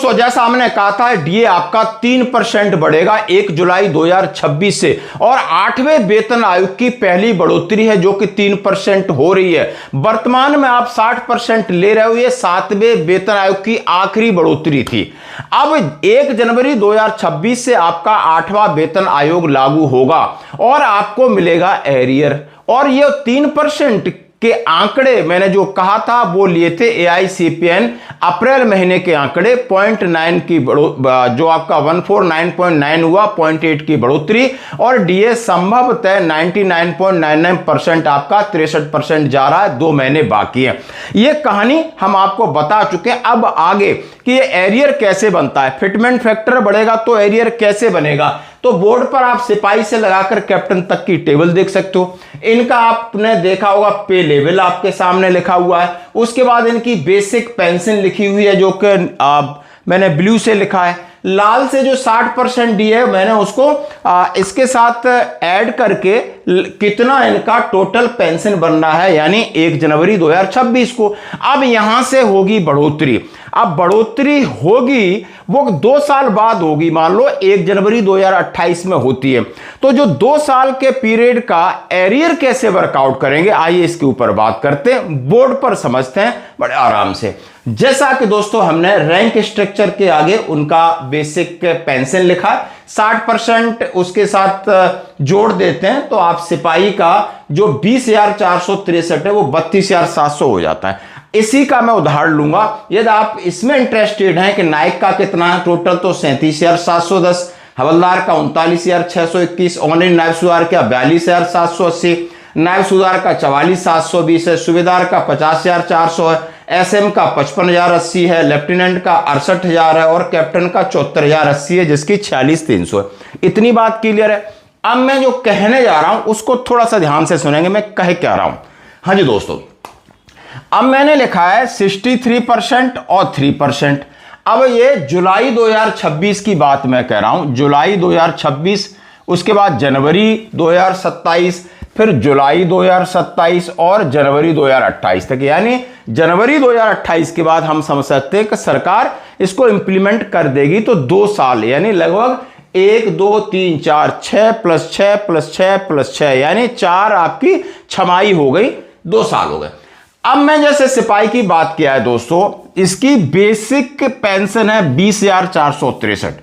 दोस्तों जैसा हमने कहा था डीए आपका 3% बढ़ेगा 1 जुलाई 2026 से, और 8वें वेतन आयोग की पहली बढ़ोतरी है जो कि 3% हो रही है। वर्तमान में आप 60% ले रहे हो, ये 7वें वेतन आयोग की आखिरी बढ़ोतरी थी। अब 1 जनवरी 2026 से आपका 8वां वेतन आयोग लागू होगा और आपको मिलेगा एरियर, और ये 3% के आंकड़े मैंने जो कहा था वो लिए थे एआईसीपीएन अप्रैल महीने के आंकड़े 0.9 की जो आपका 149.9 हुआ 0.8 की बढ़ोतरी, और डीए संभवतः 99.99% आपका 63% जा रहा है, 2 महीने बाकी है। ये कहानी हम आपको बता चुके हैं। अब आगे कि ये एरियर कैसे बनता है, फिटमेंट फैक्टर बढ़ेगा तो एरियर कैसे बनेगा, तो बोर्ड पर आप सिपाही से लगाकर कैप्टन तक की टेबल देख सकते हो। इनका आपने देखा होगा पे लेवल आपके सामने लिखा हुआ है, उसके बाद इनकी बेसिक पेंशन लिखी हुई है जो कि मैंने ब्लू से लिखा है। लाल से जो 60% डी है मैंने उसको इसके साथ ऐड करके कितना इनका टोटल पेंशन बन रहा है यानी 1 जनवरी 2026 को। अब यहां से होगी बढ़ोतरी, अब बढ़ोतरी होगी वो 2 साल बाद होगी, मान लो 1 जनवरी 2028 में होती है। तो जो 2 साल के पीरियड का एरियर कैसे वर्कआउट करेंगे, आइए इसके ऊपर बात करते हैं, बोर्ड पर समझते हैं बड़े आराम से। जैसा कि दोस्तों हमने रैंक स्ट्रक्चर के आगे उनका बेसिक पेंशन लिखा, 60% उसके साथ जोड़ देते हैं तो आप सिपाही का जो 20,463 है वो 32,700 हो जाता है। इसी का मैं उदाहरण लूंगा, यदि आप इसमें इंटरेस्टेड हैं कि नायक का कितना है टोटल, तो 37,710, हवलदार का 39,621, ऑनलाइन नायब सुधार का 42,780, नायब सुधार का 44,720 है, सूबेदार का 50,400 है, एसएम का 55,080 है, लेफ्टिनेंट का 68,000 है और कैप्टन का 74,080 है जिसकी 46,300 है। इतनी बात क्लियर है। अब मैं जो कहने जा रहा हूं उसको थोड़ा सा ध्यान से सुनेंगे मैं कह क्या रहा हूं। हाँ जी दोस्तों, अब मैंने लिखा है 63% और 3%। अब ये जुलाई 2026 की बात मैं कह रहा हूं, जुलाई 2026, उसके बाद जनवरी 2027, फिर जुलाई 2027 और जनवरी 2028 तक, यानी जनवरी 2028 के बाद हम समझ सकते हैं कि सरकार इसको इंप्लीमेंट कर देगी। तो 2 साल यानी लगभग 1 2 3 4 6 + 6 + 6 + 6 यानी 4 आपकी छमाई हो गई, 2 साल हो गए। अब मैं जैसे सिपाही की बात किया है दोस्तों, इसकी बेसिक पेंशन है 20,463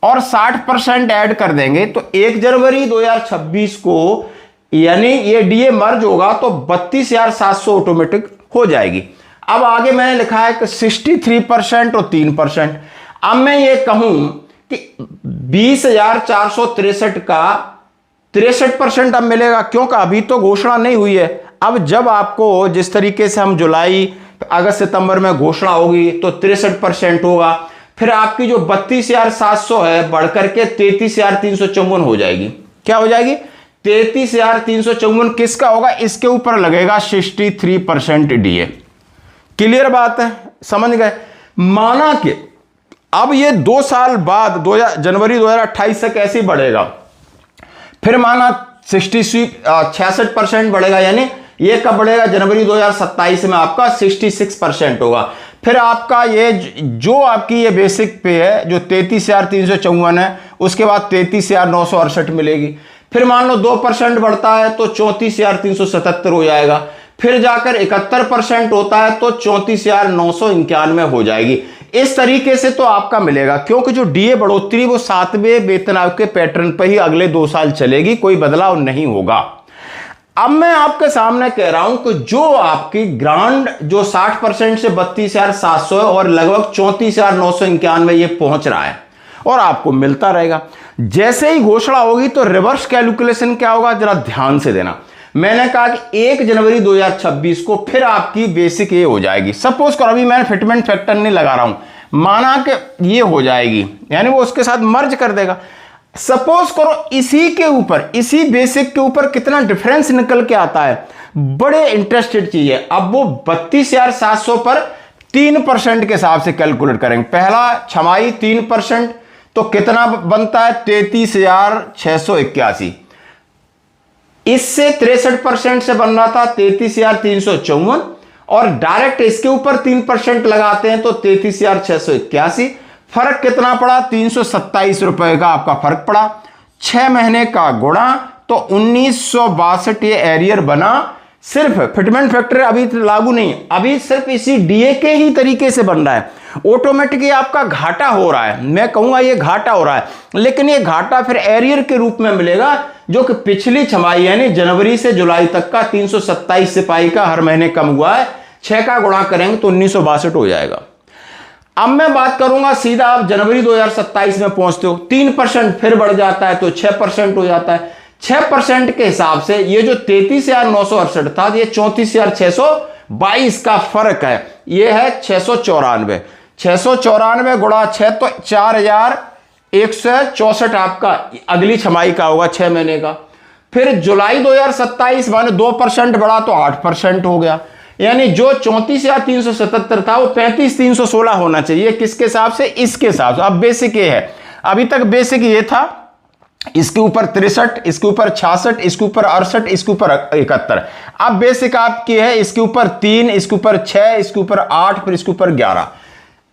और 60% ऐड कर देंगे तो 1 जनवरी 2026 को यानी ये डीए मर्ज होगा तो 32,700 ऑटोमेटिक हो जाएगी। अब आगे मैंने लिखा है कि 63% और 3%। अब मैं ये कहूं कि 20,463 का 63% अब मिलेगा, क्योंकि अभी तो घोषणा नहीं हुई है। अब जब आपको जिस तरीके से हम जुलाई अगस्त सितंबर में घोषणा होगी तो 63% होगा, फिर आपकी जो 32,700 है बढ़कर के 33,354 हो जाएगी। क्या हो जाएगी? 33,354 किसका होगा? इसके ऊपर लगेगा 63% डीए। क्लियर बात है, समझ गए? माना कि अब ये 2 साल बाद जनवरी 2028 से कैसे बढ़ेगा, फिर माना 66% बढ़ेगा, यानी ये कब बढ़ेगा? जनवरी 2027 में आपका 66% होगा। फिर आपका ये जो आपकी ये बेसिक पे है जो 33,354 है, उसके बाद 33,968 मिलेगी। फिर मान लो 2% बढ़ता है तो 34,377 हो जाएगा। फिर जाकर 71% होता है तो 34,991 हो जाएगी। इस तरीके से तो आपका मिलेगा, क्योंकि जो डीए बढ़ोतरी वो 7वें वेतन आयोग के पैटर्न पर ही अगले 2 साल चलेगी, कोई बदलाव नहीं होगा। अब मैं आपके सामने कह रहा हूं कि जो आपकी ग्रांड जो 60% से 32,700 है और लगभग 34,991 ये पहुंच रहा है और आपको मिलता रहेगा। जैसे ही घोषणा होगी तो रिवर्स कैलकुलेशन क्या होगा, जरा ध्यान से देना। मैंने कहा कि 1 जनवरी 2026 को फिर आपकी बेसिक ये हो जाएगी। सपोज करो, अभी मैं फिटमेंट फैक्टर नहीं लगा रहा हूं, माना कि ये हो जाएगी, यानी वो उसके साथ मर्ज कर देगा। सपोज करो इसी के ऊपर, इसी बेसिक के ऊपर कितना डिफरेंस निकल के आता है, बड़े इंटरेस्टेड चीज है। अब वो 32,700 पर 3% के हिसाब से कैलकुलेट करेंगे। पहला छमाई 3% तो कितना बनता है? 33,681। इससे 63% से बन रहा था 33,354 और डायरेक्ट इसके ऊपर 3% लगाते हैं तो 33,681। फर्क कितना पड़ा? 327 रुपए का आपका फर्क पड़ा। 6 महीने का गुणा तो 1962 ये एरियर बना। सिर्फ फिटमेंट फैक्टर अभी लागू नहीं, अभी सिर्फ इसी डीए के ही तरीके से बन रहा है। ऑटोमेटिकली आपका घाटा हो रहा है, मैं कहूंगा ये घाटा हो रहा है, लेकिन ये घाटा फिर एरियर के रूप में मिलेगा, जो कि पिछली छमाही यानी जनवरी से जुलाई तक का 327 सिपाही का हर महीने कम हुआ है। 6 का गुणा करेंगे तो 1962 हो जाएगा। अब मैं बात करूंगा सीधा, आप जनवरी 2027 में पहुंचते हो, 3% फिर बढ़ जाता है तो 6% हो जाता है। 6% के हिसाब से ये जो 33,968 था, ये 34,622 का फर्क है, ये है 694। 694 गुणा 6 तो 4,164 आपका अगली छमाही का होगा, 6 महीने का। फिर जुलाई 2027 माने 2% बढ़ा तो 8% हो गया, यानी जो 34,377 था वो 35,316 होना चाहिए। किसके हिसाब से? इसके हिसाब से। अब बेसिक ये है, अभी तक बेसिक ये था, इसके ऊपर 63, इसके ऊपर 66, इसके ऊपर 68, इसके ऊपर 71। अब बेसिक आपकी है इसके ऊपर 3, इसके ऊपर 6, इसके ऊपर 8, फिर इसके ऊपर 11।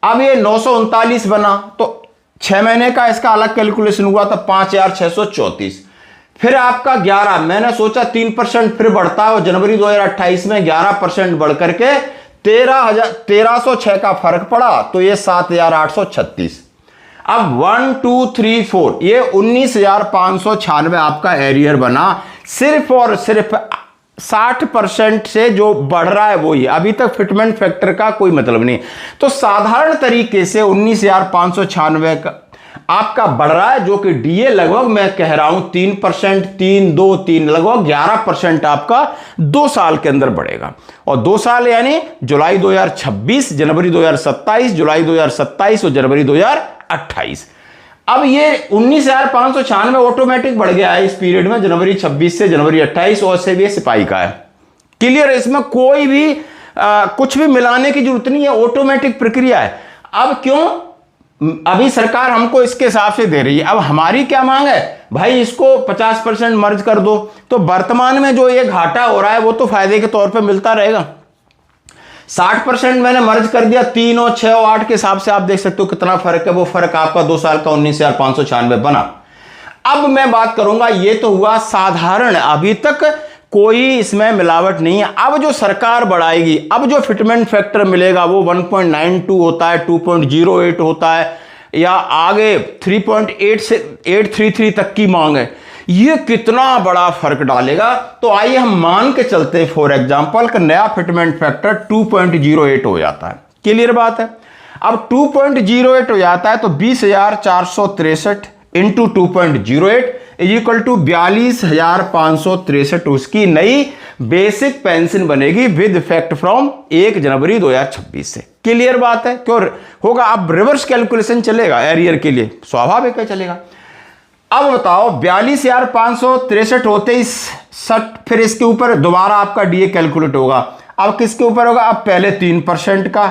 अब ये 939 बना तो 6 महीने का इसका अलग कैलकुलेशन हुआ था 5,634। फिर आपका 11, मैंने सोचा 3% फिर बढ़ता है, और जनवरी 2028 में 11% बढ़ करके 13,600 का फर्क पड़ा, तो ये 7,836। अब 1 2 3 4 ये 19,596 आपका एरियर बना। सिर्फ और सिर्फ 60% से जो बढ़ रहा है वो ही, अभी तक फिटमेंट फैक्टर का कोई मतलब नहीं। तो साधारण तरीके से 19,596 का आपका बढ़ रहा है, जो कि डीए लगभग मैं कह रहा हूं 3%, 3 2 3 लगभग 11% आपका 2 साल के अंदर बढ़ेगा। और 2 साल यानी जुलाई 2026, जनवरी 2027, जुलाई 2027 और जनवरी 2028। अब ये 19,596 ऑटोमेटिक बढ़ गया है इस पीरियड में, जनवरी 26 से जनवरी 28, और से भी सिपाही का है। क्लियर है? इसमें कोई भी कुछ भी मिलाने की जरूरत नहीं है, ऑटोमेटिक प्रक्रिया है। अब क्यों? अभी सरकार हमको इसके हिसाब से दे रही है। अब हमारी क्या मांग है? भाई इसको 50% मर्ज कर दो, तो वर्तमान में जो ये घाटा हो रहा है वो तो फायदे के तौर पे मिलता रहेगा। 60% मैंने मर्ज कर दिया, 3 और 6 और 8 के हिसाब से आप देख सकते हो कितना फर्क है। वो फर्क आपका 2 साल का 19,596 बना। अब मैं बात करूंगा, ये तो हुआ साधारण, अभी तक कोई इसमें मिलावट नहीं है। अब जो सरकार बढ़ाएगी, अब जो फिटमेंट फैक्टर मिलेगा वो 1.92 होता है, 2.08 होता है, या आगे 3.8 से 833 तक की मांग है। ये कितना बड़ा फर्क डालेगा? तो आइए हम मान के चलते हैं फॉर एग्जांपल कि नया फिटमेंट फैक्टर 2.08 हो जाता है। क्लियर बात है? अब 2.08 हो जाता है तो 20,463 इंटू 2.08 इक्वल टू 42,563 उसकी नई बेसिक पेंशन बनेगी विद इफेक्ट फ्रॉम 1 जनवरी 2026 से। क्लियर बात है? क्यों होगा? अब रिवर्स कैलकुलेशन चलेगा एरियर के लिए, स्वाभाविक है चलेगा। अब बताओ 42,563 होते ही फिर इसके ऊपर दोबारा आपका डीए कैलकुलेट होगा। अब किसके ऊपर होगा? अब पहले 3% का,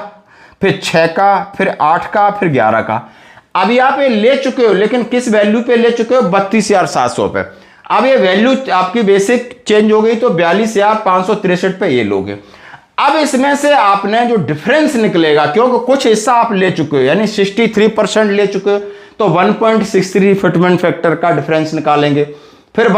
फिर 6 का, फिर 8 का, फिर 11 का। अभी आप ये ले चुके हो, लेकिन किस वैल्यू पे ले चुके हो? 32,700 पे। अब ये वैल्यू आपकी बेसिक चेंज हो गई तो 42,563 पे ये लोगे। अब इसमें से आपने जो डिफरेंस निकलेगा, क्योंकि कुछ हिस्सा आप ले चुके हो, यानी 63% ले चुके हो, तो 1.63 फिटमेंट फैक्टर का डिफरेंस निकालेंगे। फिर जो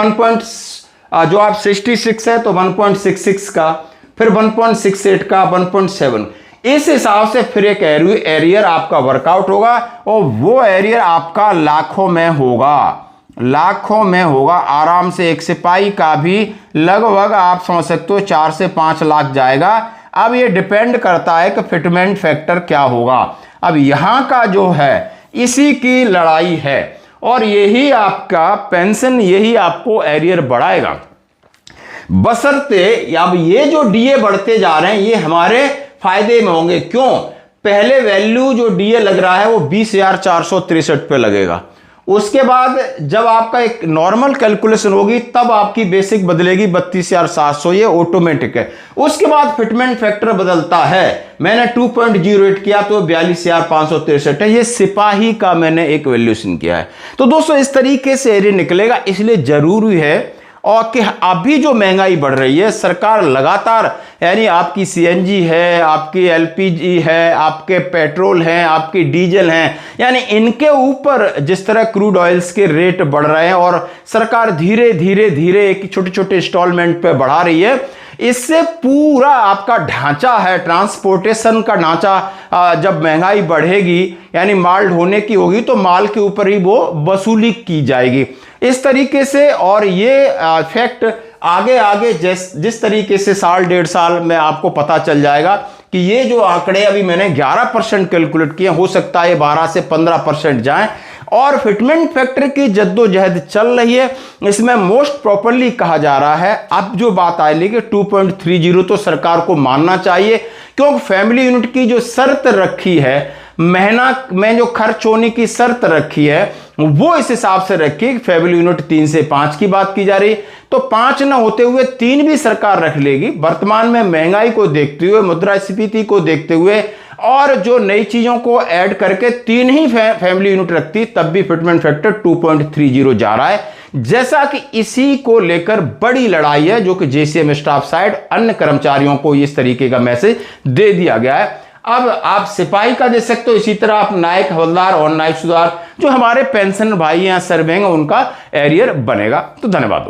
आप 66 है तो 1.66 का, फिर 1.68 का, 1.7, इस हिसाब से फिर एक एरियर आपका वर्कआउट होगा, और वो एरियर आपका लाखों में होगा, लाखों में होगा आराम से। एक सिपाही का भी लगभग आप समझ सकते हो 4 से 5 लाख जाएगा। अब ये डिपेंड करता है कि फिटमेंट फैक्टर क्या होगा। अब यहां का जो है इसी की लड़ाई है, और यही आपका पेंशन, यही आपको एरियर बढ़ाएगा, बशर्ते अब ये जो डीए बढ़ते जा रहे हैं ये हमारे फायदे में होंगे। क्यों? पहले वैल्यू जो डीए लग रहा है वो 20,463 पे लगेगा। उसके बाद जब आपका एक नॉर्मल कैलकुलेशन होगी तब आपकी बेसिक बदलेगी 32,700, ये ऑटोमेटिक है। उसके बाद फिटमेंट फैक्टर बदलता है। मैंने 2.08 किया तो 42,563 है, ये सिपाही का मैंने एक वैल्यूशन किया है। तो दोस्तों इस तरीके से एरियर निकलेगा, इसलिए जरूरी है और कि अभी जो महंगाई बढ़ रही है, सरकार लगातार यानी आपकी सीएनजी है, आपकी एलपीजी है, आपके पेट्रोल हैं, आपकी डीजल हैं, यानी इनके ऊपर जिस तरह क्रूड ऑयल्स के रेट बढ़ रहे हैं और सरकार धीरे धीरे धीरे एक छोटे छोटे इंस्टॉलमेंट पे बढ़ा रही है, इससे पूरा आपका ढांचा है, ट्रांसपोर्टेशन का ढांचा, जब महंगाई बढ़ेगी यानी माल ढोने की होगी तो माल के ऊपर ही वो वसूली की जाएगी इस तरीके से। और ये इफेक्ट आगे आगे जिस तरीके से साल डेढ़ साल में आपको पता चल जाएगा कि ये जो आंकड़े अभी मैंने 11% कैलकुलेट किए, हो सकता है 12 से 15% जाएं। और फिटमेंट फैक्टर की जद्दोजहद चल रही है, इसमें मोस्ट प्रॉपरली कहा जा रहा है, अब जो बात आई लेकिन 2.30 तो सरकार को मानना चाहिए, क्योंकि फैमिली यूनिट की जो शर्त रखी है, महीना में जो खर्च होने की शर्त रखी है, वो इस हिसाब से रखी, फैमिली यूनिट 3 से 5 की बात की जा रही, तो 5 न होते हुए 3 भी सरकार रख लेगी। वर्तमान में महंगाई को देखते हुए, मुद्रास्फीति को देखते हुए और जो नई चीजों को ऐड करके 3 ही फैमिली यूनिट रखती, तब भी फिटमेंट फैक्टर 2.30 जा रहा है। जैसा कि इसी को लेकर बड़ी लड़ाई है, जो कि जेसीएम स्टाफ साइड अन्य कर्मचारियों को इस तरीके का मैसेज दे दिया गया है। अब आप सिपाही का दे सकते हो, इसी तरह आप नायक, हवलदार और नायक सुधार जो हमारे पेंशन भाई हैं, सर्विंग, उनका एरियर बनेगा। तो धन्यवाद।